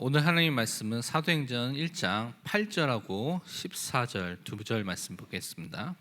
오늘 하나님 말씀은 사도행전 1장 8절하고 14절 두 절 말씀 보겠습니다.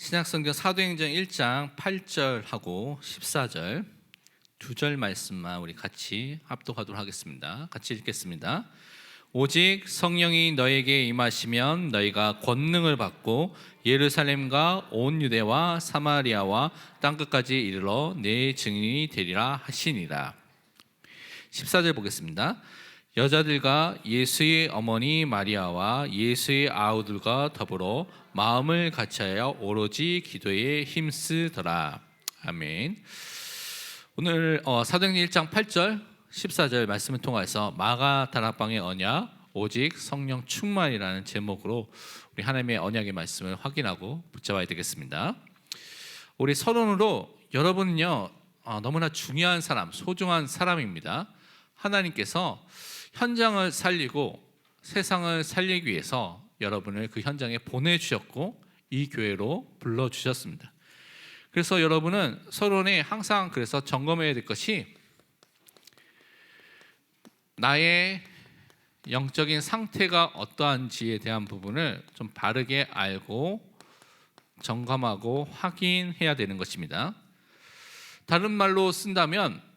신약성경 사도행전 1장 8절하고 14절 두 절 말씀만 우리 같이 합독하도록 하겠습니다. 같이 읽겠습니다. 오직 성령이 너에게 임하시면 너희가 권능을 받고 예루살렘과 온 유대와 사마리아와 땅끝까지 이르러 내 증인이 되리라 하시니라. 14절 보겠습니다. 여자들과 예수의 어머니 마리아와 예수의 아우들과 더불어 마음을 같이하여 오로지 기도에 힘쓰더라. 아멘. 오늘 사도행전 1장 8절 14절 말씀을 통해서 마가다락방의 언약 오직 성령 충만이라는 제목으로 우리 하나님의 언약의 말씀을 확인하고 붙잡아야 되겠습니다. 우리 서론으로 여러분은요 너무나 중요한 사람, 소중한 사람입니다. 하나님께서 현장을 살리고 세상을 살리기 위해서 여러분을 그 현장에 보내주셨고 이 교회로 불러주셨습니다. 그래서 여러분은 서론에 항상 그래서 점검해야 될 것이 나의 영적인 상태가 어떠한지에 대한 부분을 좀 바르게 알고 점검하고 확인해야 되는 것입니다. 다른 말로 쓴다면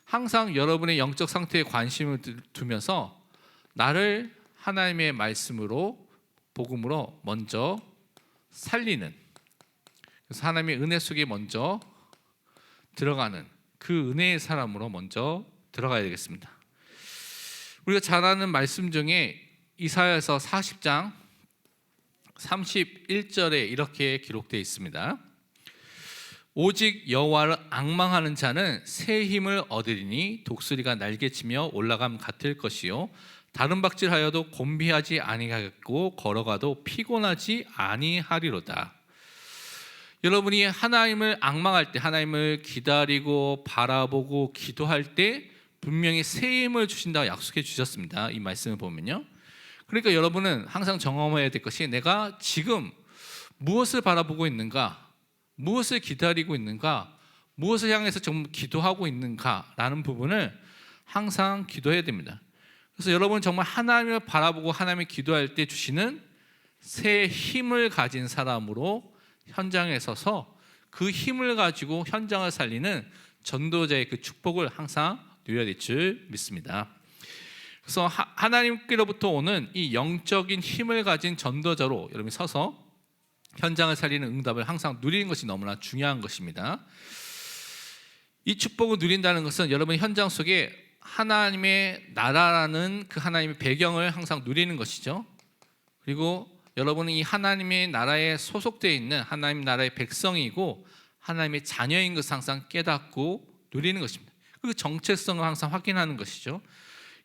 항상 여러분의 영적 상태에 관심을 두면서 나를 하나님의 말씀으로 복음으로 먼저 살리는, 그래서 하나님의 은혜 속에 먼저 들어가는 그 은혜의 사람으로 먼저 들어가야 되겠습니다. 우리가 잘 아는 말씀 중에 이사야서 40장 31절에 이렇게 기록되어 있습니다. 오직 여호와를 앙망하는 자는 새 힘을 얻으리니 독수리가 날개치며 올라감 같을 것이요 다른 박질하여도 곤비하지 아니하겠고 걸어가도 피곤하지 아니하리로다. 여러분이 하나님을 앙망할 때, 하나님을 기다리고 바라보고 기도할 때 분명히 새 힘을 주신다고 약속해 주셨습니다. 이 말씀을 보면요. 그러니까 여러분은 항상 경험해야 될 것이 내가 지금 무엇을 바라보고 있는가, 무엇을 기다리고 있는가, 무엇을 향해서 좀 기도하고 있는가라는 부분을 항상 기도해야 됩니다. 그래서 여러분 정말 하나님을 바라보고 하나님을 기도할 때 주시는 새 힘을 가진 사람으로 현장에 서서 그 힘을 가지고 현장을 살리는 전도자의 그 축복을 항상 누려야 될 줄 믿습니다. 그래서 하나님께로부터 오는 이 영적인 힘을 가진 전도자로 여러분이 서서 현장을 살리는 응답을 항상 누리는 것이 너무나 중요한 것입니다. 이 축복을 누린다는 것은 여러분 현장 속에 하나님의 나라라는 그 하나님의 배경을 항상 누리는 것이죠. 그리고 여러분은 이 하나님의 나라에 소속되어 있는 하나님 나라의 백성이고 하나님의 자녀인 것을 항상 깨닫고 누리는 것입니다. 그 정체성을 항상 확인하는 것이죠.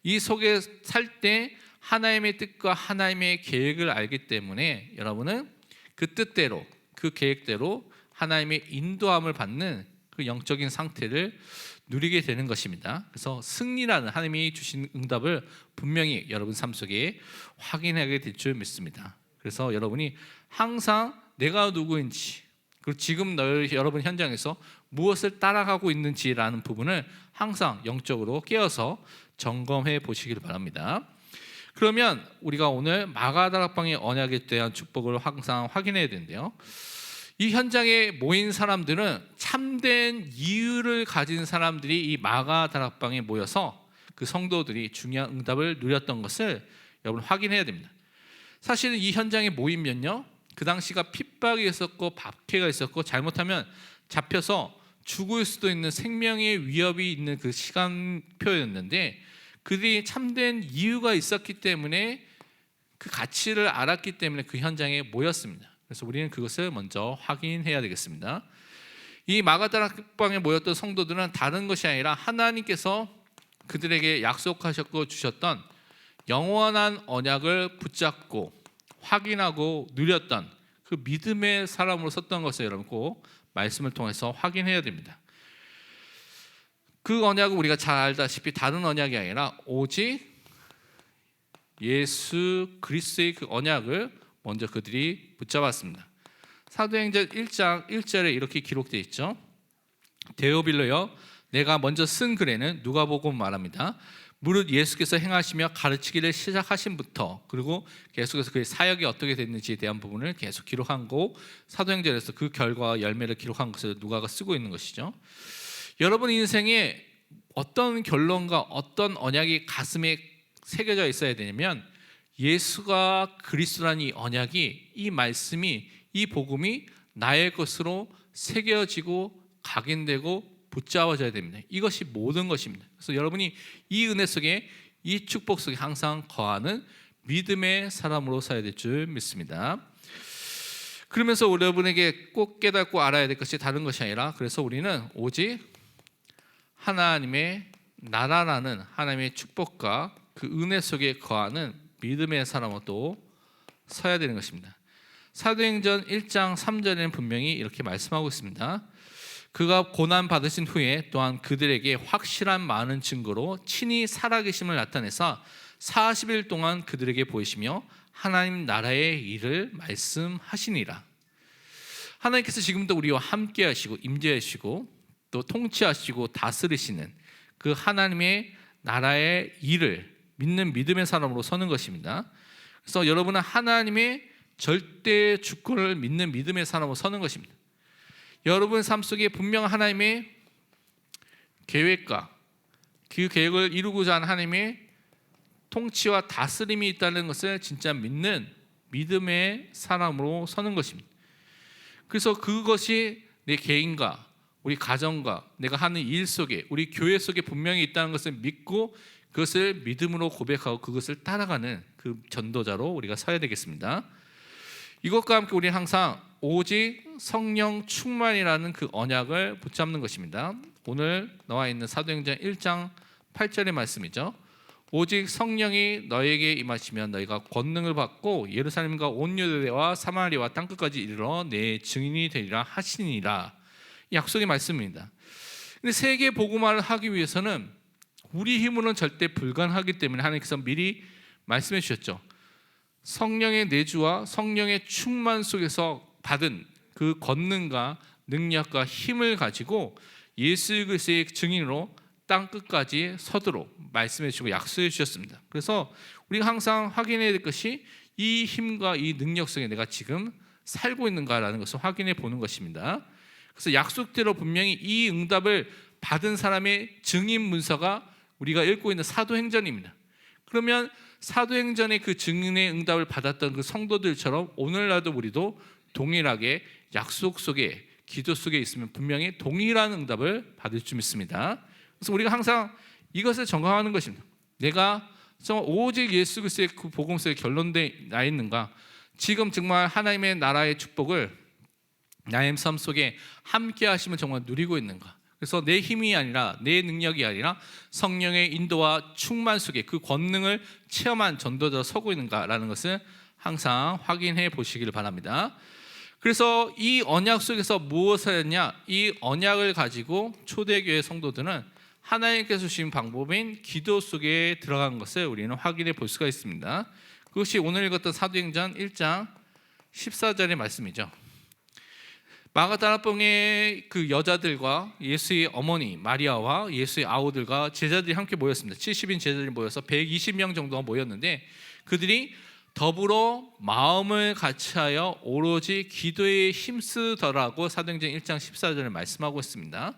이 속에 살 때 하나님의 뜻과 하나님의 계획을 알기 때문에 여러분은 그 뜻대로 그 계획대로 하나님의 인도함을 받는 그 영적인 상태를 누리게 되는 것입니다. 그래서 승리라는 하나님이 주신 응답을 분명히 여러분 삶 속에 확인하게 될 줄 믿습니다. 그래서 여러분이 항상 내가 누구인지 그리고 지금 여러분 현장에서 무엇을 따라가고 있는지라는 부분을 항상 영적으로 깨어서 점검해 보시기를 바랍니다. 그러면 우리가 오늘 마가다락방의 언약에 대한 축복을 항상 확인해야 되는데요. 이 현장에 모인 사람들은 참된 이유를 가진 사람들이 이 마가다락방에 모여서 그 성도들이 중요한 응답을 누렸던 것을 여러분 확인해야 됩니다. 사실은 이 현장에 모이면요, 그 당시가 핍박이 있었고 박해가 있었고 잘못하면 잡혀서 죽을 수도 있는 생명의 위협이 있는 그 시간표였는데 그들이 참된 이유가 있었기 때문에 그 가치를 알았기 때문에 그 현장에 모였습니다. 그래서 우리는 그것을 먼저 확인해야 되겠습니다. 이 마가다락방에 모였던 성도들은 다른 것이 아니라 하나님께서 그들에게 약속하셨고 주셨던 영원한 언약을 붙잡고 확인하고 누렸던 그 믿음의 사람으로 섰던 것을 여러분 꼭 말씀을 통해서 확인해야 됩니다. 그 언약은 우리가 잘 알다시피 다른 언약이 아니라 오직 예수 그리스도의 그 언약을 먼저 그들이 붙잡았습니다. 사도행전 1장 1절에 이렇게 기록되어 있죠. 데오빌로여, 내가 먼저 쓴 글에는 누가복음 말합니다. 무릇 예수께서 행하시며 가르치기를 시작하신부터, 그리고 계속해서 그의 사역이 어떻게 됐는지에 대한 부분을 계속 기록한 거, 사도행전에서 그 결과와 열매를 기록한 것을 누가가 쓰고 있는 것이죠. 여러분 인생에 어떤 결론과 어떤 언약이 가슴에 새겨져 있어야 되냐면 예수가 그리스도라는 이 언약이, 이 말씀이, 이 복음이 나의 것으로 새겨지고 각인되고 붙잡아져야 됩니다. 이것이 모든 것입니다. 그래서 여러분이 이 은혜 속에, 이 축복 속에 항상 거하는 믿음의 사람으로 살아야 될 줄 믿습니다. 그러면서 여러분에게 꼭 깨닫고 알아야 될 것이 다른 것이 아니라, 그래서 우리는 오직 하나님의 나라라는 하나님의 축복과 그 은혜 속에 거하는 믿음의 사람으로 또 서야 되는 것입니다. 사도행전 1장 3절에는 분명히 이렇게 말씀하고 있습니다. 그가 고난 받으신 후에 또한 그들에게 확실한 많은 증거로 친히 살아계심을 나타내사 40일 동안 그들에게 보이시며 하나님 나라의 일을 말씀하시니라. 하나님께서 지금도 우리와 함께 하시고 임재하시고 또 통치하시고 다스리시는 그 하나님의 나라의 일을 믿는 믿음의 사람으로 서는 것입니다. 그래서 여러분은 하나님의 절대 주권을 믿는 믿음의 사람으로 서는 것입니다. 여러분 삶 속에 분명 하나님의 계획과 그 계획을 이루고자 하는 하나님의 통치와 다스림이 있다는 것을 진짜 믿는 믿음의 사람으로 서는 것입니다. 그래서 그것이 내 개인과 우리 가정과 내가 하는 일 속에, 우리 교회 속에 분명히 있다는 것을 믿고 그것을 믿음으로 고백하고 그것을 따라가는 그 전도자로 우리가 서야 되겠습니다. 이것과 함께 우리는 항상 오직 성령 충만이라는 그 언약을 붙잡는 것입니다. 오늘 나와 있는 사도행전 1장 8절의 말씀이죠. 오직 성령이 너에게 임하시면 너희가 권능을 받고 예루살렘과 온 유대와 사마리아와 땅끝까지 이르러 내 증인이 되리라 하시니라. 약속의 말씀입니다. 근데 세계 복음화를 하기 위해서는 우리 힘으로는 절대 불가능하기 때문에 하나님께서 미리 말씀해 주셨죠. 성령의 내주와 성령의 충만 속에서 받은 그 권능과 능력과 힘을 가지고 예수 그리스도의 증인으로 땅 끝까지 서도록 말씀해 주시고 약속해 주셨습니다. 그래서 우리가 항상 확인해야 될 것이 이 힘과 이 능력 속에 내가 지금 살고 있는가라는 것을 확인해 보는 것입니다. 그래서 약속대로 분명히 이 응답을 받은 사람의 증인 문서가 우리가 읽고 있는 사도행전입니다. 그러면 사도행전의 그 증인의 응답을 받았던 그 성도들처럼 오늘날도 우리도 동일하게 약속 속에, 기도 속에 있으면 분명히 동일한 응답을 받을 줄 믿습니다. 그래서 우리가 항상 이것을 점검하는 것입니다. 내가 정말 오직 예수 그리스도의 그 복음 속에 결론돼 나 있는가? 지금 정말 하나님의 나라의 축복을 나의 삶 속에 함께 하시면 정말 누리고 있는가? 그래서 내 힘이 아니라, 내 능력이 아니라 성령의 인도와 충만 속에 그 권능을 체험한 전도자로 서고 있는가라는 것을 항상 확인해 보시기를 바랍니다. 그래서 이 언약 속에서 무엇을 했냐? 이 언약을 가지고 초대교회 성도들은 하나님께서 주신 방법인 기도 속에 들어간 것을 우리는 확인해 볼 수가 있습니다. 그것이 오늘 읽었던 사도행전 1장 14절의 말씀이죠. 마가다라봉의 그 여자들과 예수의 어머니 마리아와 예수의 아우들과 제자들이 함께 모였습니다. 70인 제자들이 모여서 120명 정도가 모였는데 그들이 더불어 마음을 같이하여 오로지 기도에 힘쓰더라고 사도행전 1장 14절을 말씀하고 있습니다.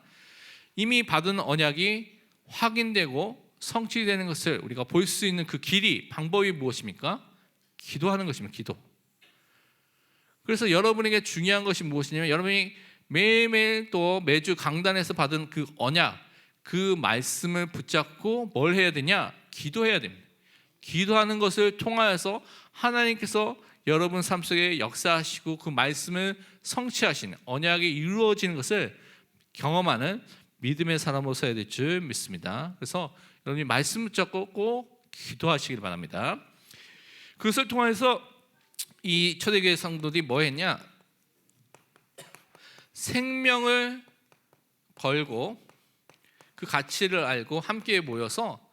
이미 받은 언약이 확인되고 성취되는 것을 우리가 볼 수 있는 그 길이, 방법이 무엇입니까? 기도하는 것입니다. 기도. 그래서 여러분에게 중요한 것이 무엇이냐면 여러분이 매일매일 또 매주 강단에서 받은 그 언약, 그 말씀을 붙잡고 뭘 해야 되냐? 기도해야 됩니다. 기도하는 것을 통하여서 하나님께서 여러분 삶 속에 역사하시고 그 말씀을 성취하시는, 언약이 이루어지는 것을 경험하는 믿음의 사람으로 서야 될 줄 믿습니다. 그래서 여러분이 말씀 붙잡고 꼭 기도하시길 바랍니다. 그것을 통해서 이 초대교회 성도들이 뭐 했냐? 생명을 걸고 그 가치를 알고 함께 모여서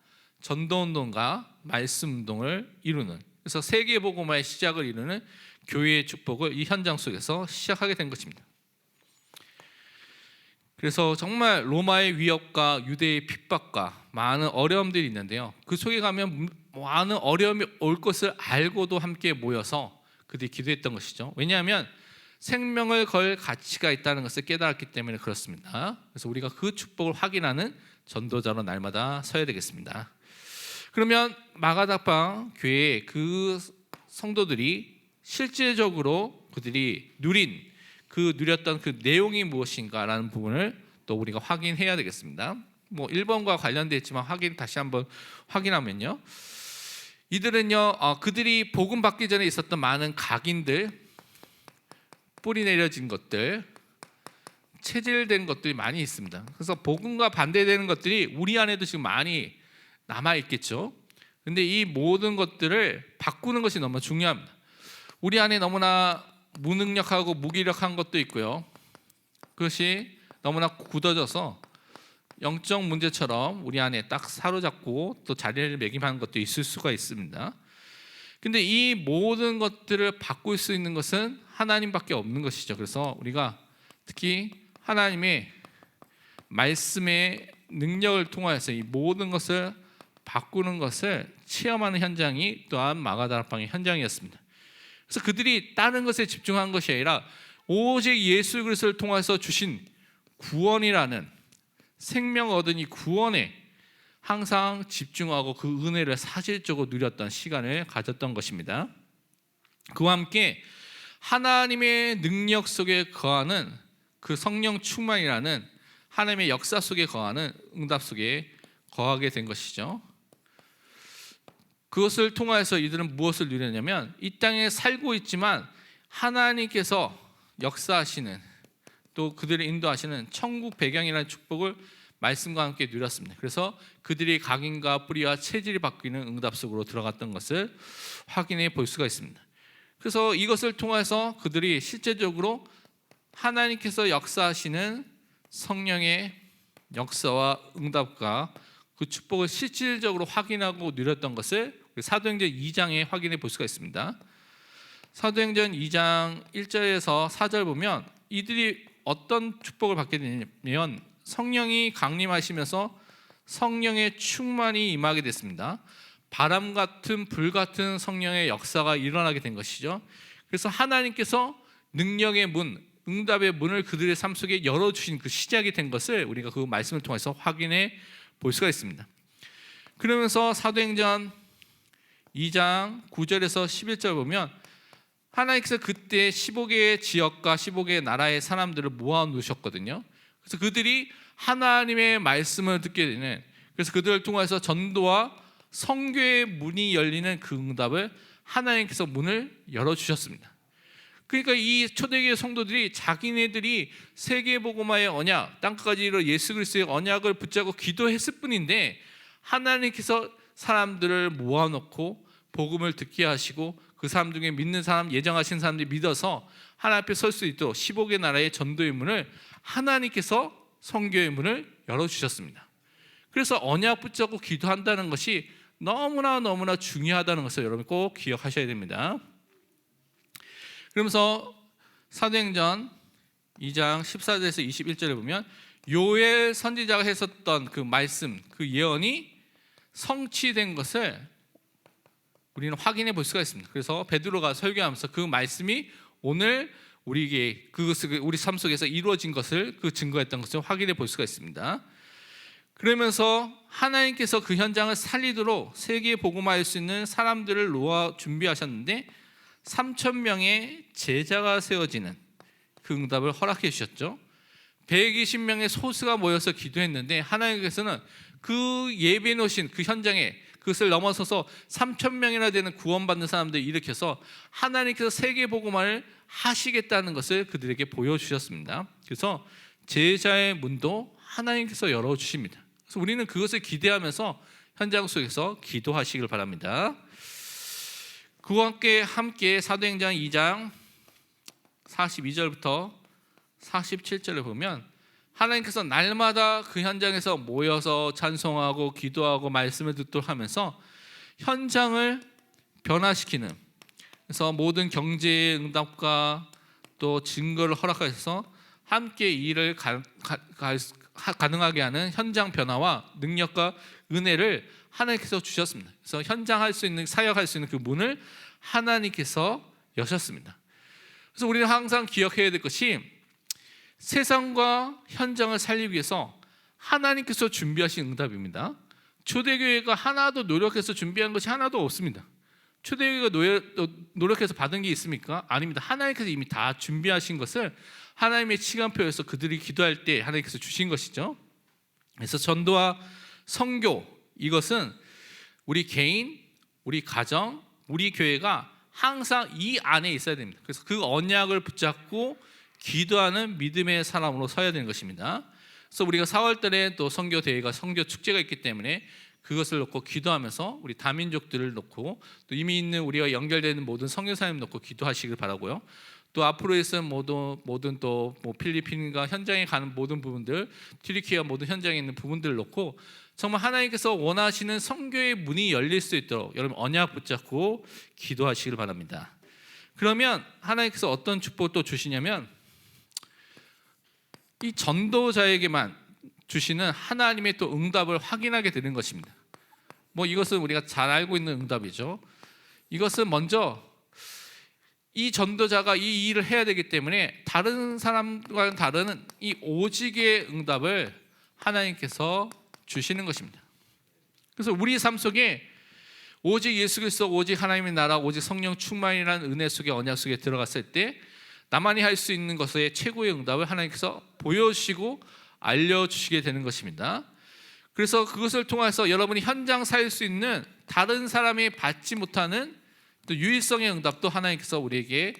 전도운동과 말씀운동을 이루는, 그래서 세계복음화의 시작을 이루는 교회의 축복을 이 현장 속에서 시작하게 된 것입니다. 그래서 정말 로마의 위협과 유대의 핍박과 많은 어려움들이 있는데요, 그 속에 가면 많은 어려움이 올 것을 알고도 함께 모여서 그들이 기도했던 것이죠. 왜냐하면 생명을 걸 가치가 있다는 것을 깨달았기 때문에 그렇습니다. 그래서 우리가 그 축복을 확인하는 전도자로 날마다 서야 되겠습니다. 그러면 마가다방 교회의 그 성도들이 실질적으로 그들이 누렸던 그 내용이 무엇인가라는 부분을 또 우리가 확인해야 되겠습니다. 1번과 관련되어 있지만 다시 한번 확인하면요, 이들은요, 그들이 복음 받기 전에 있었던 많은 각인들, 뿌리 내려진 것들, 체질된 것들이 많이 있습니다. 그래서 복음과 반대되는 것들이 우리 안에도 지금 많이 남아 있겠죠. 근데 이 모든 것들을 바꾸는 것이 너무 중요합니다. 우리 안에 너무나 무능력하고 무기력한 것도 있고요, 그것이 너무나 굳어져서 영적 문제처럼 우리 안에 딱 사로잡고 또 자리를 매김하는 것도 있을 수가 있습니다. 근데 이 모든 것들을 바꿀 수 있는 것은 하나님밖에 없는 것이죠. 그래서 우리가 특히 하나님의 말씀의 능력을 통하여서 이 모든 것을 바꾸는 것을 체험하는 현장이 또한 마가다락방의 현장이었습니다. 그래서 그들이 다른 것에 집중한 것이 아니라 오직 예수 그리스도를 통해서 주신 구원이라는, 생명 얻은 이 구원에 항상 집중하고 그 은혜를 사실적으로 누렸던 시간을 가졌던 것입니다. 그와 함께 하나님의 능력 속에 거하는 그 성령 충만이라는 하나님의 역사 속에 거하는 응답 속에 거하게 된 것이죠. 그것을 통해서 이들은 무엇을 누렸냐면, 이 땅에 살고 있지만 하나님께서 역사하시는, 또 그들을 인도하시는 천국 배경이라는 축복을 말씀과 함께 누렸습니다. 그래서 그들이 각인과 뿌리와 체질이 바뀌는 응답 속으로 들어갔던 것을 확인해 볼 수가 있습니다. 그래서 이것을 통해서 그들이 실제적으로 하나님께서 역사하시는 성령의 역사와 응답과 그 축복을 실질적으로 확인하고 누렸던 것을 사도행전 2장에 확인해 볼 수가 있습니다. 사도행전 2장 1절에서 4절 보면 이들이 어떤 축복을 받게 되냐면, 성령이 강림하시면서 성령의 충만이 임하게 됐습니다. 바람 같은 불 같은 성령의 역사가 일어나게 된 것이죠. 그래서 하나님께서 능력의 문, 응답의 문을 그들의 삶 속에 열어주신 그 시작이 된 것을 우리가 그 말씀을 통해서 확인해 볼 수가 있습니다. 그러면서 사도행전 2장 9절에서 11절 보면 하나님께서 그때 15개의 지역과 15개의 나라의 사람들을 모아 놓으셨거든요. 그래서 그들이 하나님의 말씀을 듣게 되는, 그래서 그들을 통해서 전도와 선교의 문이 열리는 그 응답을 하나님께서 문을 열어주셨습니다. 그러니까 이 초대교회 성도들이 자기네들이 세계복음화의 언약, 땅끝까지 이르러 예수 그리스도의 언약을 붙잡고 기도했을 뿐인데, 하나님께서 사람들을 모아놓고 복음을 듣게 하시고 그 사람 중에 믿는 사람, 예정하신 사람들이 믿어서 하나님 앞에 설 수 있도록 15개 나라의 전도의 문을 하나님께서 선교의 문을 열어주셨습니다. 그래서 언약 붙잡고 기도한다는 것이 너무나 중요하다는 것을 여러분 꼭 기억하셔야 됩니다. 그러면서 사도행전 2장 14절에서 21절에 보면 요엘 선지자가 했었던 그 말씀, 그 예언이 성취된 것을 우리는 확인해 볼 수가 있습니다. 그래서 베드로가 설교하면서 그 말씀이 오늘 우리에게 그것을 우리 삶 속에서 이루어진 것을, 그 증거했던 것을 확인해 볼 수가 있습니다. 그러면서 하나님께서 그 현장을 살리도록 세계에 복음화할 수 있는 사람들을 놓아 준비하셨는데 3,000명의 제자가 세워지는 그 응답을 허락해 주셨죠. 120명의 소수가 모여서 기도했는데 하나님께서는 그 예배 놓으신 그 현장에 그것을 넘어서서 3,000명이나 되는 구원받는 사람들을 일으켜서 하나님께서 세계 복음화를 하시겠다는 것을 그들에게 보여주셨습니다. 그래서 제자의 문도 하나님께서 열어주십니다. 그래서 우리는 그것을 기대하면서 현장 속에서 기도하시길 바랍니다. 그와 함께 사도행전 2장 42절부터 47절을 보면 하나님께서 날마다 그 현장에서 모여서 찬송하고 기도하고 말씀을 듣도록 하면서 현장을 변화시키는, 그래서 모든 경제의 응답과 또 증거를 허락하셔서 함께 이 일을 가능하게 하는 현장 변화와 능력과 은혜를 하나님께서 주셨습니다. 그래서 현장할 수 있는, 사역할 수 있는 그 문을 하나님께서 여셨습니다. 그래서 우리는 항상 기억해야 될 것이 세상과 현장을 살리기 위해서 하나님께서 준비하신 응답입니다. 초대교회가 하나도 노력해서 준비한 것이 하나도 없습니다. 초대교회가 노력해서 받은 게 있습니까? 아닙니다. 하나님께서 이미 다 준비하신 것을 하나님의 시간표에서 그들이 기도할 때 하나님께서 주신 것이죠. 그래서 전도와 선교, 이것은 우리 개인, 우리 가정, 우리 교회가 항상 이 안에 있어야 됩니다. 그래서 그 언약을 붙잡고 기도하는 믿음의 사람으로 서야 되는 것입니다. 그래서 우리가 4월 달에 또 선교 대회가, 선교 축제가 있기 때문에 그것을 놓고 기도하면서 우리 다민족들을 놓고 또 이미 있는 우리와 연결되는 모든 선교사님 놓고 기도하시길 바라고요. 또 앞으로 있을 모든 또 필리핀과 현장에 가는 모든 부분들, 튀르키예와 모든 현장에 있는 부분들을 놓고 정말 하나님께서 원하시는 선교의 문이 열릴 수 있도록 여러분 언약 붙잡고 기도하시길 바랍니다. 그러면 하나님께서 어떤 축복을 또 주시냐면 이 전도자에게만 주시는 하나님의 또 응답을 확인하게 되는 것입니다. 이것은 우리가 잘 알고 있는 응답이죠. 이것은 먼저 이 전도자가 이 일을 해야 되기 때문에 다른 사람과는 다른 이 오직의 응답을 하나님께서 주시는 것입니다. 그래서 우리 삶 속에 오직 예수 그리스도, 오직 하나님의 나라, 오직 성령 충만이라는 은혜 속에, 언약 속에 들어갔을 때 나만이 할 수 있는 것의 최고의 응답을 하나님께서 보여주시고 알려주시게 되는 것입니다. 그래서 그것을 통해서 여러분이 현장 살 수 있는 다른 사람이 받지 못하는 또 유일성의 응답도 하나님께서 우리에게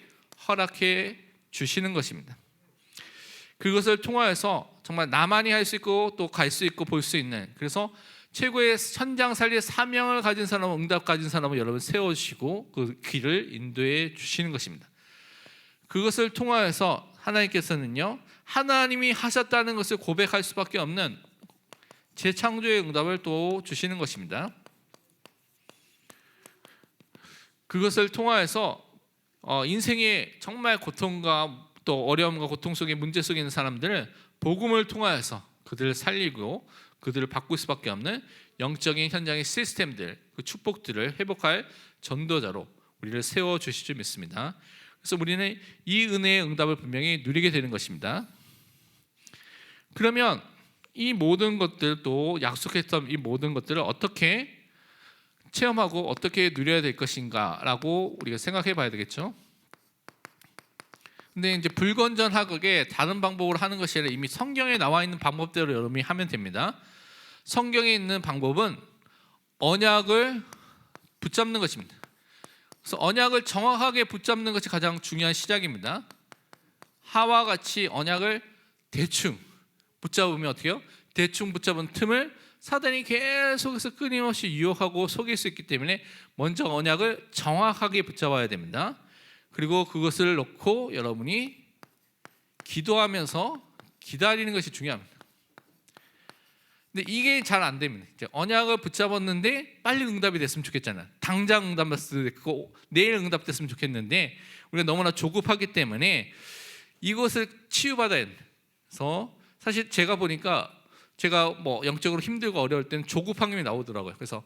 허락해 주시는 것입니다. 그것을 통하여서 정말 나만이 할 수 있고 또 갈 수 있고 볼 수 있는, 그래서 최고의 현장 살릴 사명을 가진 사람, 응답 가진 사람을 여러분 세워주시고 그 길을 인도해 주시는 것입니다. 그것을 통하여서 하나님께서는요, 하나님이 하셨다는 것을 고백할 수밖에 없는 재창조의 응답을 또 주시는 것입니다. 그것을 통하여서 인생의 정말 고통과 또 어려움과 고통 속에, 문제 속에 있는 사람들을 복음을 통하여서 그들을 살리고 그들을 바꿀 수밖에 없는 영적인 현장의 시스템들, 그 축복들을 회복할 전도자로 우리를 세워주실 줄 믿습니다. 그래서 우리는 이 은혜의 응답을 분명히 누리게 되는 것입니다. 그러면 이 모든 것들, 또 약속했던 이 모든 것들을 어떻게 체험하고 어떻게 누려야 될 것인가라고 우리가 생각해 봐야 되겠죠. 근데 이제 불건전하게 다른 방법으로 하는 것이 아니라 이미 성경에 나와 있는 방법대로 여러분이 하면 됩니다. 성경에 있는 방법은 언약을 붙잡는 것입니다. 그래서 언약을 정확하게 붙잡는 것이 가장 중요한 시작입니다. 하와 같이 언약을 대충 붙잡으면 어떻게 해요? 대충 붙잡은 틈을 사단이 계속해서 끊임없이 유혹하고 속일 수 있기 때문에 먼저 언약을 정확하게 붙잡아야 됩니다. 그리고 그것을 놓고 여러분이 기도하면서 기다리는 것이 중요합니다. 근데 이게 잘 안 됩니다. 이제 언약을 붙잡았는데 빨리 응답이 됐으면 좋겠잖아요. 당장 응답됐고 내일 응답됐으면 좋겠는데 우리가 너무나 조급하기 때문에 이것을 치유받아야 됩니다. 그래서 사실 제가 보니까 제가 영적으로 힘들고 어려울 때는 조급함이 나오더라고요. 그래서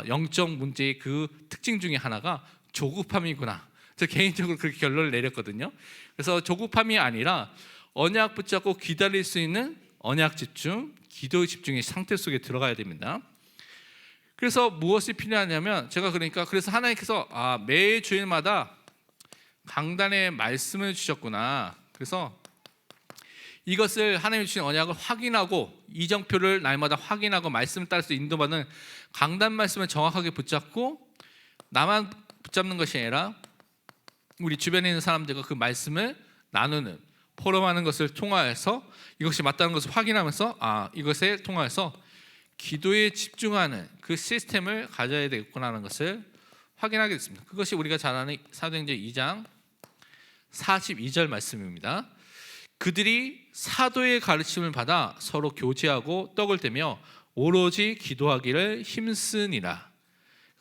영적 문제의 그 특징 중에 하나가 조급함이구나. 저 개인적으로 그렇게 결론을 내렸거든요. 그래서 조급함이 아니라 언약 붙잡고 기다릴 수 있는 언약 집중, 기도 집중의 상태 속에 들어가야 됩니다. 그래서 무엇이 필요하냐면 그래서 하나님께서 매 주일마다 강단에 말씀을 주셨구나. 그래서 이것을 하나님이 주신 언약을 확인하고 이정표를 날마다 확인하고 말씀을 따라서 인도받는 강단 말씀을 정확하게 붙잡고 나만 붙잡는 것이 아니라 우리 주변에 있는 사람들과 그 말씀을 나누는, 포럼하는 것을 통하여서 이것이 맞다는 것을 확인하면서 이것에 통하여서 기도에 집중하는 그 시스템을 가져야 되겠구나라는 것을 확인하게 됐습니다. 그것이 우리가 잘 아는 사도행전 2장 42절 말씀입니다. 그들이 사도의 가르침을 받아 서로 교제하고 떡을 떼며 오로지 기도하기를 힘쓰니라.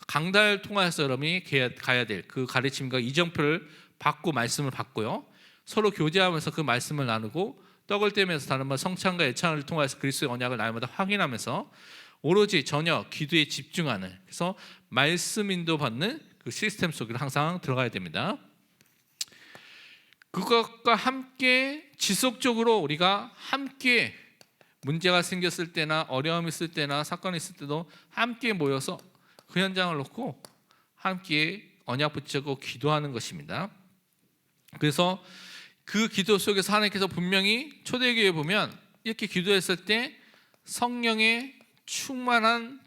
강달 통하여서 여러분이 가야 될 그 가르침과 이정표를 받고 말씀을 받고요, 서로 교제하면서 그 말씀을 나누고 떡을 떼면서 다른 말 성찬과 예찬을 통해서 그리스도의 언약을 날마다 확인하면서 오로지 전혀 기도에 집중하는, 그래서 말씀 인도받는 그 시스템 속으로 항상 들어가야 됩니다. 그것과 함께 지속적으로 우리가 함께 문제가 생겼을 때나 어려움이 있을 때나 사건이 있을 때도 함께 모여서 그 현장을 놓고 함께 언약 붙잡고 기도하는 것입니다. 그래서 그 기도 속에서 하나님께서 분명히 초대교회에 보면 이렇게 기도했을 때 성령의 충만한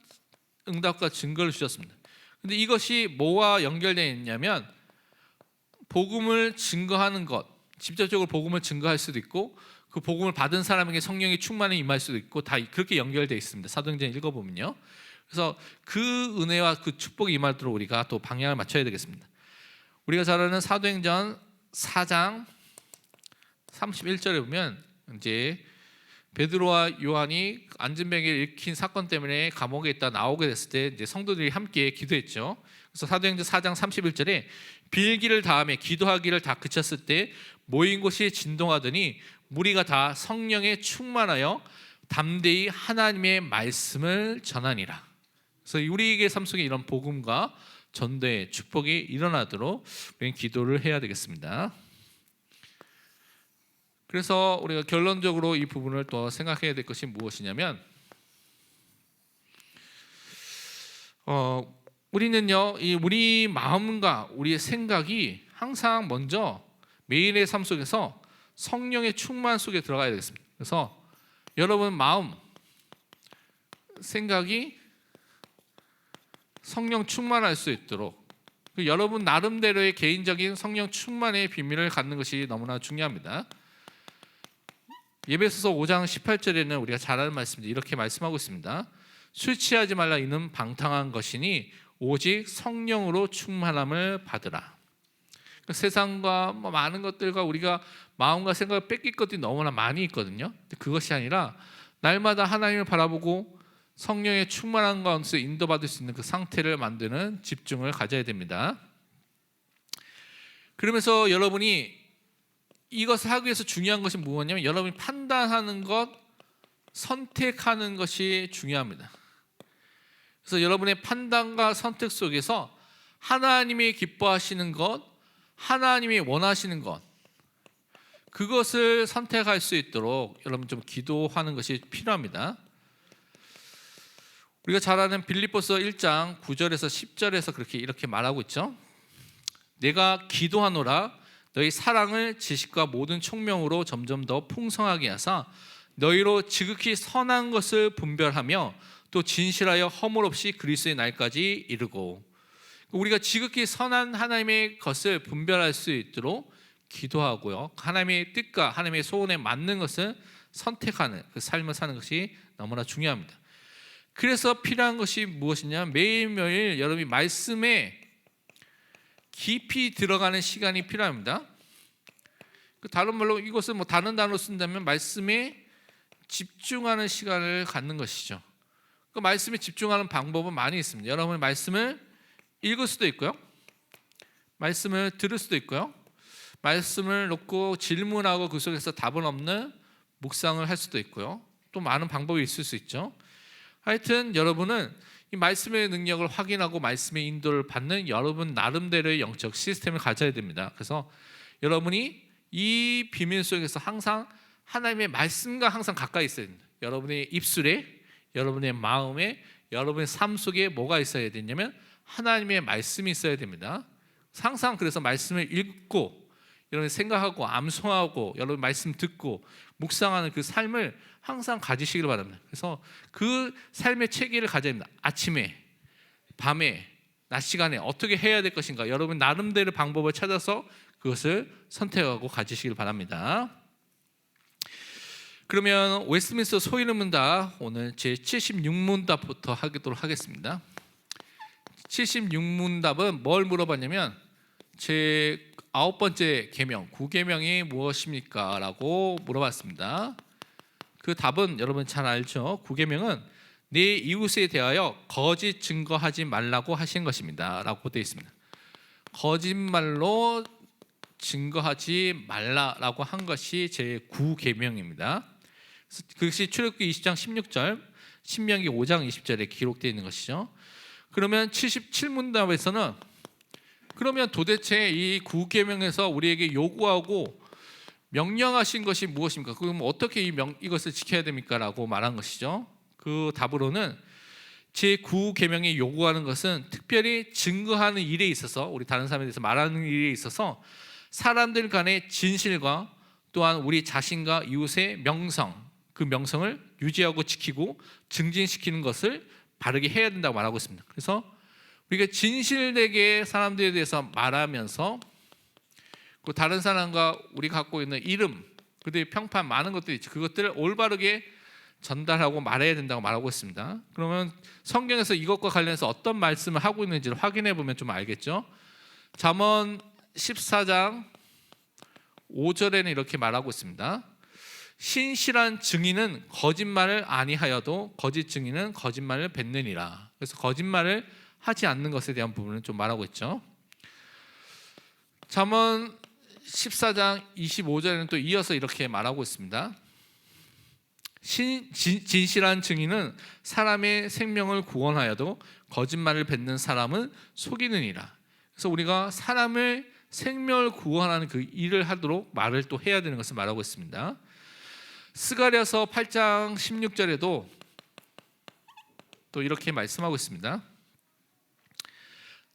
응답과 증거를 주셨습니다. 근데 이것이 뭐와 연결되어 있냐면 복음을 증거하는 것, 직접적으로 복음을 증거할 수도 있고 그 복음을 받은 사람에게 성령의 충만이 임할 수도 있고 다 그렇게 연결되어 있습니다. 사도행전 읽어보면요. 그래서 그 은혜와 그 축복이 임하도록 우리가 또 방향을 맞춰야 되겠습니다. 우리가 잘 아는 사도행전 4장 31절에 보면 이제 베드로와 요한이 안전뱅이를 일으킨 사건 때문에 감옥에 있다 나오게 됐을 때 이제 성도들이 함께 기도했죠. 그래서 사도행전 4장 31절에 빌기를 다음에 기도하기를 다 그쳤을 때 모인 곳이 진동하더니 무리가 다 성령에 충만하여 담대히 하나님의 말씀을 전하니라. 그래서 우리에게 삶 속에 이런 복음과 전도의 축복이 일어나도록 우리는 기도를 해야 되겠습니다. 그래서 우리가 결론적으로 이 부분을 또 생각해야 될 것이 무엇이냐면 우리는요, 우리 마음과 우리의 생각이 항상 먼저 매일의 삶 속에서 성령의 충만 속에 들어가야 되겠습니다. 그래서 여러분 마음, 생각이 성령 충만할 수 있도록 여러분 나름대로의 개인적인 성령 충만의 비밀을 갖는 것이 너무나 중요합니다. 에베소서 5장 18절에는 우리가 잘 아는 말씀인데 이렇게 말씀하고 있습니다. 술 취하지 말라 이는 방탕한 것이니 오직 성령으로 충만함을 받으라. 세상과 많은 것들과 우리가 마음과 생각을 뺏길 것들이 너무나 많이 있거든요. 근데 그것이 아니라 날마다 하나님을 바라보고 성령의 충만한 가운데서 인도받을 수 있는 그 상태를 만드는 집중을 가져야 됩니다. 그러면서 여러분이 이것을 하기 위해서 중요한 것이 무엇이냐면 여러분이 판단하는 것, 선택하는 것이 중요합니다. 그래서 여러분의 판단과 선택 속에서 하나님이 기뻐하시는 것, 하나님이 원하시는 것, 그것을 선택할 수 있도록 여러분 좀 기도하는 것이 필요합니다. 우리가 잘 아는 빌립보서 1장 9절에서 10절에서 이렇게 말하고 있죠. 내가 기도하노라 너희 사랑을 지식과 모든 총명으로 점점 더 풍성하게 하사 너희로 지극히 선한 것을 분별하며 또 진실하여 허물 없이 그리스도의 날까지 이르고, 우리가 지극히 선한 하나님의 것을 분별할 수 있도록 기도하고요, 하나님의 뜻과 하나님의 소원에 맞는 것을 선택하는 그 삶을 사는 것이 너무나 중요합니다. 그래서 필요한 것이 무엇이냐, 매일매일 여러분이 말씀에 깊이 들어가는 시간이 필요합니다. 다른 말로 이것을 다른 단어로 쓴다면 말씀에 집중하는 시간을 갖는 것이죠. 그 말씀에 집중하는 방법은 많이 있습니다. 여러분 말씀을 읽을 수도 있고요, 말씀을 들을 수도 있고요, 말씀을 놓고 질문하고 그 속에서 답은 없는 묵상을 할 수도 있고요, 또 많은 방법이 있을 수 있죠. 하여튼 여러분은 이 말씀의 능력을 확인하고 말씀의 인도를 받는 여러분 나름대로의 영적 시스템을 가져야 됩니다. 그래서 여러분이 이 비밀 속에서 항상 하나님의 말씀과 항상 가까이 있어야 됩니다. 여러분의 입술에, 여러분의 마음에, 여러분의 삶 속에 뭐가 있어야 되냐면 하나님의 말씀이 있어야 됩니다. 항상 그래서 말씀을 읽고 여러분 생각하고 암송하고 여러분 말씀 듣고 묵상하는 그 삶을 항상 가지시길 바랍니다. 그래서 그 삶의 체계를 가져야 합니다. 아침에, 밤에, 낮 시간에 어떻게 해야 될 것인가, 여러분 나름대로 방법을 찾아서 그것을 선택하고 가지시길 바랍니다. 그러면 웨스트민스터 소위문답 오늘 제 76문답부터 하도록 하겠습니다. 76문답은 뭘 물어봤냐면 제 9번째 계명, 9계명이 무엇입니까? 라고 물어봤습니다. 그 답은 여러분 잘 알죠. 9계명은 내 이웃에 대하여 거짓 증거하지 말라고 하신 것입니다 라고 되어 있습니다. 거짓말로 증거하지 말라라고 한 것이 제 9계명입니다. 그것이 출애굽기 20장 16절, 신명기 5장 20절에 기록되어 있는 것이죠. 그러면 77문답에서는 그러면 도대체 이 9계명에서 우리에게 요구하고 명령하신 것이 무엇입니까? 그럼 어떻게 이것을 지켜야 됩니까? 라고 말한 것이죠. 그 답으로는 제 9계명이 요구하는 것은 특별히 증거하는 일에 있어서, 우리 다른 사람에 대해서 말하는 일에 있어서 사람들 간의 진실과 또한 우리 자신과 이웃의 명성, 그 명성을 유지하고 지키고 증진시키는 것을 바르게 해야 된다고 말하고 있습니다. 그래서 우리가 진실되게 사람들에 대해서 말하면서 그 다른 사람과 우리가 갖고 있는 이름, 그들의 평판 많은 것들이 있죠. 그것들을 올바르게 전달하고 말해야 된다고 말하고 있습니다. 그러면 성경에서 이것과 관련해서 어떤 말씀을 하고 있는지를 확인해 보면 좀 알겠죠. 잠언 14장 5절에는 이렇게 말하고 있습니다. 신실한 증인은 거짓말을 아니하여도 거짓 증인은 거짓말을 뱉느니라. 그래서 거짓말을 하지 않는 것에 대한 부분을 좀 말하고 있죠. 잠언 14장 25절에는 또 이어서 이렇게 말하고 있습니다. 진실한 증인은 사람의 생명을 구원하여도 거짓말을 뱉는 사람은 속이느니라. 그래서 우리가 사람의 생명을 구원하는 그 일을 하도록 말을 또 해야 되는 것을 말하고 있습니다. 스가랴서 8장 16절에도 또 이렇게 말씀하고 있습니다.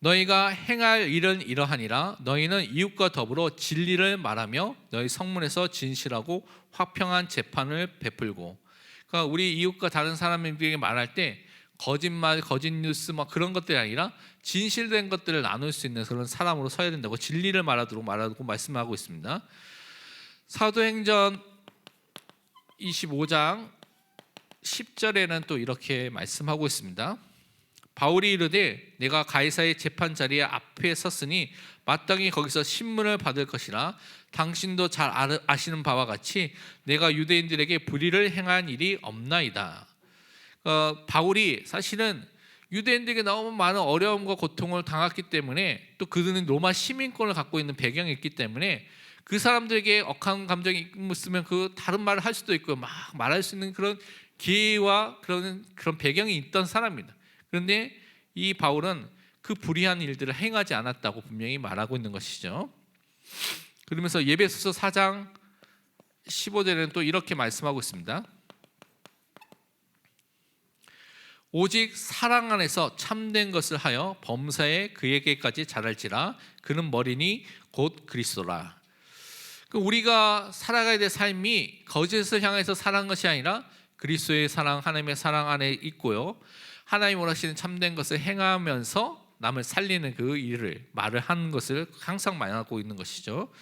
너희가 행할 일은 이러하니라. 너희는 이웃과 더불어 진리를 말하며 너희 성문에서 진실하고 화평한 재판을 베풀고. 그러니까 우리 이웃과 다른 사람에게 말할 때 거짓말, 거짓 뉴스 막 그런 것들이 아니라 진실된 것들을 나눌 수 있는 그런 사람으로 서야 된다고, 진리를 말하도록 말씀하고 있습니다. 사도행전 25장 10절에는 또 이렇게 말씀하고 있습니다. 바울이 이르되 내가 가이사의 재판 자리에 앞에 섰으니 마땅히 거기서 신문을 받을 것이라. 당신도 잘 아시는 바와 같이 내가 유대인들에게 불의를 행한 일이 없나이다. 바울이 사실은 유대인들에게 너무 많은 어려움과 고통을 당했기 때문에, 또 그들은 로마 시민권을 갖고 있는 배경이 있기 때문에 그 사람들에게 억한 감정이 있으면 그 다른 말을 할 수도 있고 막 말할 수 있는 그런 기회와 그런 배경이 있던 사람입니다. 그런데 이 바울은 그 불의한 일들을 행하지 않았다고 분명히 말하고 있는 것이죠. 그러면서 에베소서 4장 15절에는 또 이렇게 말씀하고 있습니다. 오직 사랑 안에서 참된 것을 하여 범사에 그에게까지 자랄지라. 그는 머리니 곧 그리스도라. 우리가 살아가야 될 삶이 거짓을 향해서 살아가는 것이 아니라 그리스도의 사랑, 하나님의 사랑 안에 있고요, 하나님 원하시는 참된 것을 행하면서 남을 살리는 그 일을, 말을 하는 것을 항상 말하고 있는 것이죠.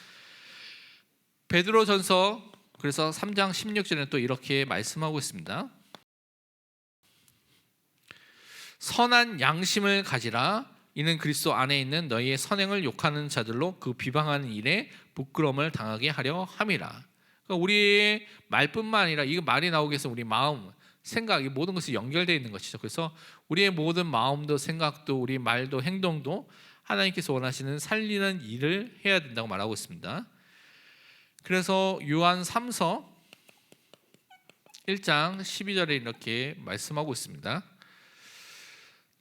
베드로전서 그래서 3장 16절에 또 이렇게 말씀하고 있습니다. 선한 양심을 가지라. 이는 그리스도 안에 있는 너희의 선행을 욕하는 자들로 그 비방하는 일에 부끄러움을 당하게 하려 함이라. 그러니까 우리의 말뿐만 아니라 이 말이 나오기 위해서 우리 마음, 생각, 이 모든 것이 연결되어 있는 것이죠. 그래서 우리의 모든 마음도 생각도 우리 말도 행동도 하나님께서 원하시는 살리는 일을 해야 된다고 말하고 있습니다. 그래서 요한 3서 1장 12절에 이렇게 말씀하고 있습니다.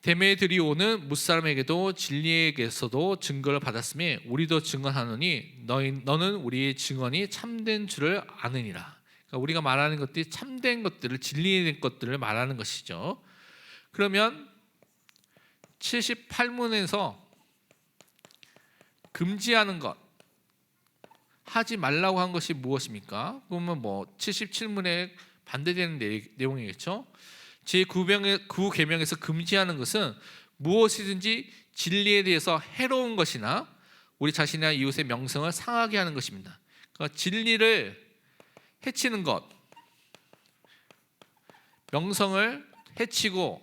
데메드리오는 무사람에게도 진리에게서도 증거를 받았으며 우리도 증언하노니 너는 우리의 증언이 참된 줄을 아느니라. 그러니까 우리가 말하는 것들이 참된 것들을, 진리된 것들을 말하는 것이죠. 그러면 78문에서 금지하는 것, 하지 말라고 한 것이 무엇입니까? 그러면 77문에 반대되는 내용이겠죠. 제9계명에서 금지하는 것은 무엇이든지 진리에 대해서 해로운 것이나 우리 자신이나 이웃의 명성을 상하게 하는 것입니다. 그러니까 진리를 해치는 것, 명성을 해치고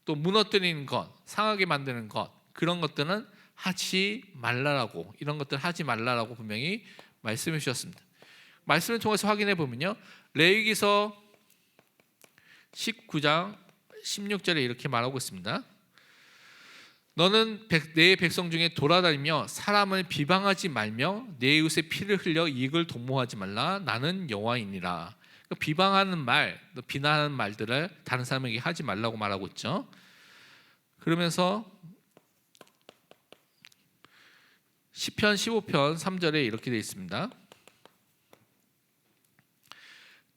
또 무너뜨리는 것, 상하게 만드는 것, 그런 것들은 하지 말라라고, 이런 것들 하지 말라라고 분명히 말씀해 주셨습니다. 말씀을 통해서 확인해 보면요, 레위기서 19장 16절에 이렇게 말하고 있습니다. 너는 내 백성 중에 돌아다니며 사람을 비방하지 말며 내 이웃의 피를 흘려 이익을 도모하지 말라. 나는 여호와이니라. 비방하는 말, 비난하는 말들을 다른 사람에게 하지 말라고 말하고 있죠. 그러면서 시편 15편 3절에 이렇게 되어 있습니다.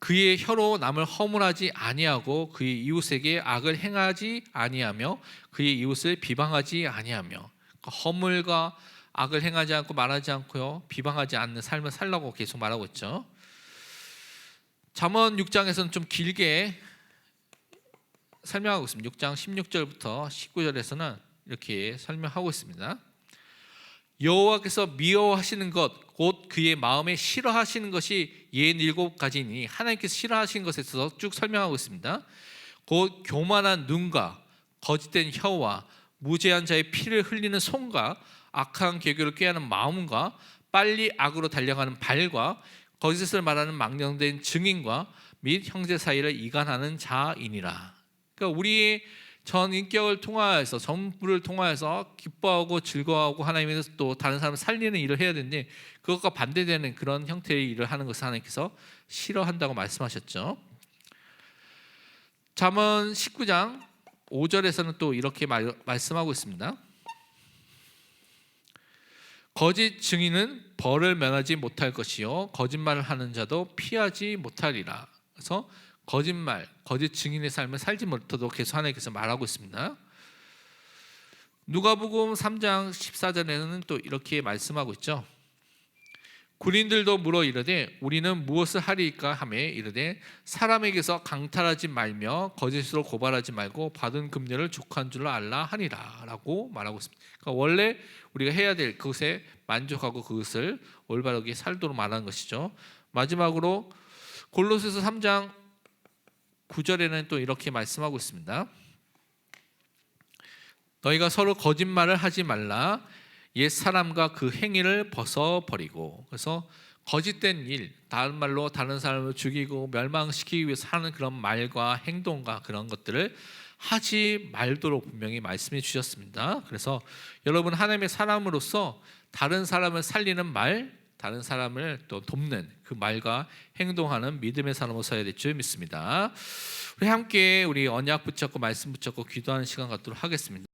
그의 혀로 남을 허물하지 아니하고 그의 이웃에게 악을 행하지 아니하며 그의 이웃을 비방하지 아니하며, 허물과 악을 행하지 않고 말하지 않고요, 비방하지 않는 삶을 살라고 계속 말하고 있죠. 잠언 6장에서는 좀 길게 설명하고 있습니다. 6장 16절부터 19절에서는 이렇게 설명하고 있습니다. 여호와께서 미워하시는 것 곧 그의 마음에 싫어하시는 것이 67가지니, 하나님께서 싫어하시는 것에 있어서 쭉 설명하고 있습니다. 곧 교만한 눈과 거짓된 혀와 무죄한 자의 피를 흘리는 손과 악한 계교를 꾀하는 마음과 빨리 악으로 달려가는 발과 거짓을 말하는 망령된 증인과 및 형제 사이를 이간하는 자이니라. 그러니까 우리의 전 인격을 통하여서, 전부를 통하여서 기뻐하고 즐거워하고 하나님께서 또 다른 사람을 살리는 일을 해야 되는데, 그것과 반대되는 그런 형태의 일을 하는 것을 하나님께서 싫어한다고 말씀하셨죠. 잠언 19장 5절에서는 또 이렇게 말씀하고 있습니다. 거짓 증인은 벌을 면하지 못할 것이요 거짓말을 하는 자도 피하지 못하리라. 그래서 거짓말, 거짓 증인의 삶을 살지 못하도록 계속 하나님께서 말하고 있습니다. 누가복음 3장 14절에는 또 이렇게 말씀하고 있죠. 군인들도 물어 이르되 우리는 무엇을 하리이까 하매 이르되 사람에게서 강탈하지 말며 거짓으로 고발하지 말고 받은 금료를 족한 줄로 알라 하니라 라고 말하고 있습니다. 그러니까 원래 우리가 해야 될 그것에 만족하고 그것을 올바르게 살도록 말하는 것이죠. 마지막으로 골로새서 3장 9절에는 또 이렇게 말씀하고 있습니다. 너희가 서로 거짓말을 하지 말라. 옛 사람과 그 행위를 벗어버리고. 그래서 거짓된 일, 다른 말로 다른 사람을 죽이고 멸망시키기 위해서 하는 그런 말과 행동과 그런 것들을 하지 말도록 분명히 말씀해 주셨습니다. 그래서 여러분, 하나님의 사람으로서 다른 사람을 살리는 말, 다른 사람을 또 돕는 그 말과 행동하는 믿음의 사람으로 서야 될 줄 믿습니다. 우리 함께 우리 언약 붙잡고 말씀 붙잡고 기도하는 시간 갖도록 하겠습니다.